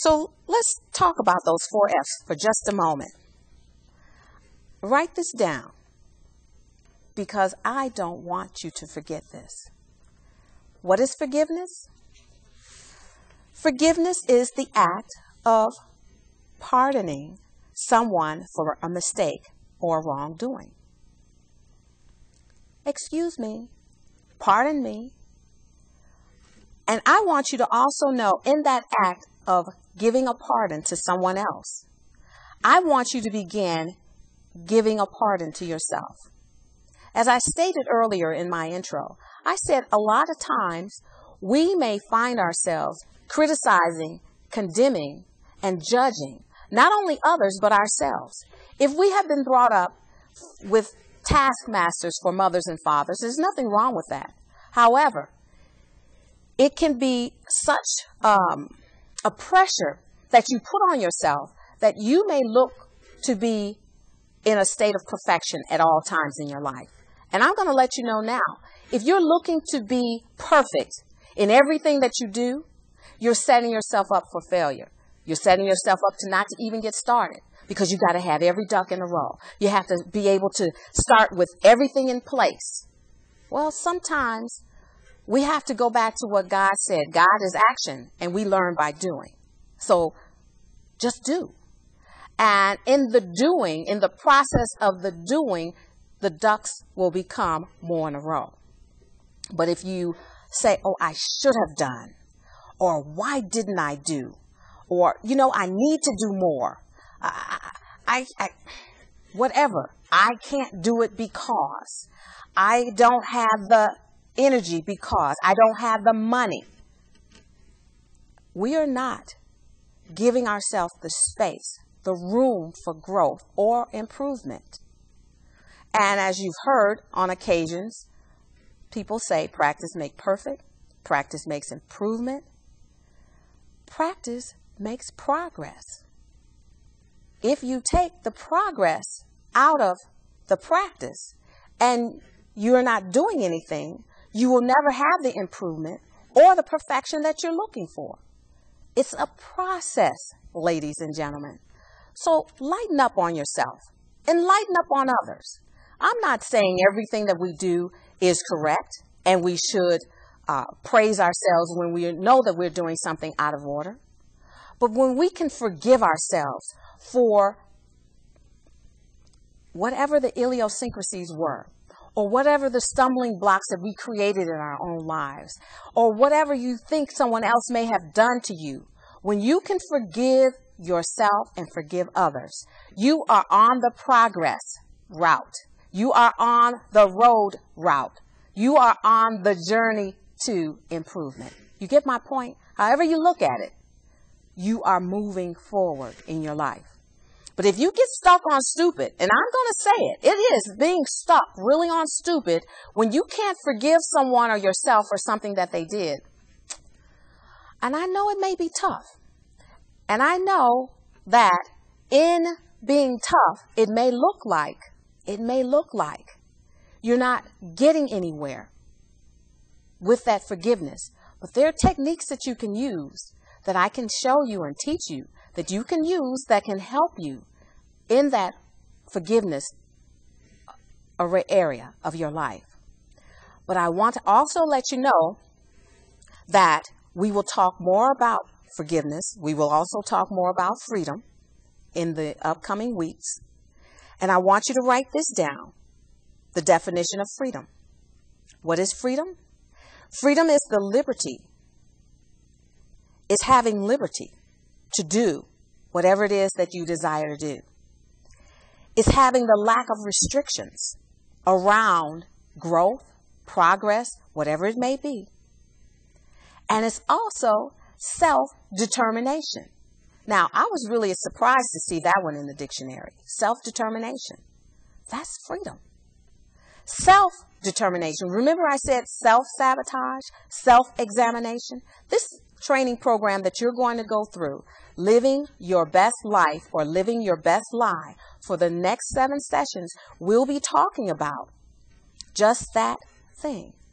So let's talk about those 4 F's for just a moment. Write this down because I don't want you to forget this. What is forgiveness? Forgiveness is the act of pardoning someone for a mistake or wrongdoing. Excuse me, pardon me. And I want you to also know, in that act of giving a pardon to someone else, I want you to begin giving a pardon to yourself. As I stated earlier in my intro, I said a lot of times we may find ourselves criticizing, condemning, and judging not only others but ourselves. If we have been brought up with taskmasters for mothers and fathers, there's nothing wrong with that. However, it can be such a pressure that you put on yourself that you may look to be in a state of perfection at all times in your life. And I'm going to let you know now, if you're looking to be perfect in everything that you do, you're setting yourself up for failure. You're setting yourself up to not to even get started, because you got to have every duck in a row. You have to be able to start with everything in place. Well, sometimes we have to go back to what God said. God is action, and we learn by doing. So just do. And in the doing, in the process of the doing, the ducks will become more in a row. But if you say, oh, I should have done, or why didn't I do, or, I need to do more, whatever, I can't do it because I don't have the energy, because I don't have the money. We are not giving ourselves the space, the room for growth or improvement. And as you've heard on occasions, people say practice makes perfect, practice makes improvement, practice makes progress. If you take the progress out of the practice and you're not doing anything, you will never have the improvement or the perfection that you're looking for. It's a process, ladies and gentlemen. So lighten up on yourself and lighten up on others. I'm not saying everything that we do is correct and we should praise ourselves when we know that we're doing something out of order. But when we can forgive ourselves for whatever the idiosyncrasies were, or whatever the stumbling blocks that we created in our own lives, or whatever you think someone else may have done to you, when you can forgive yourself and forgive others, you are on the progress route. You are on the road route. You are on the journey to improvement. You get my point? However you look at it, you are moving forward in your life. But if you get stuck on stupid, and I'm going to say it is being stuck really on stupid when you can't forgive someone or yourself for something that they did. And I know it may be tough. And I know that in being tough, it may look like you're not getting anywhere with that forgiveness. But there are techniques that you can use, that I can show you and teach you, that you can use that can help you in that forgiveness area of your life. But I want to also let you know that we will talk more about forgiveness. We will also talk more about freedom in the upcoming weeks. And I want you to write this down, the definition of freedom. What is freedom? Freedom is the liberty. It's having liberty to do whatever it is that you desire to do. It's having the lack of restrictions around growth, progress, whatever it may be. And it's also self-determination. Now, I was really surprised to see that one in the dictionary. Self-determination. That's freedom. Self-determination. Remember I said self-sabotage, self-examination? This training program that you're going to go through, living your best life or living your best lie, for the next 7 sessions, we'll be talking about just that thing.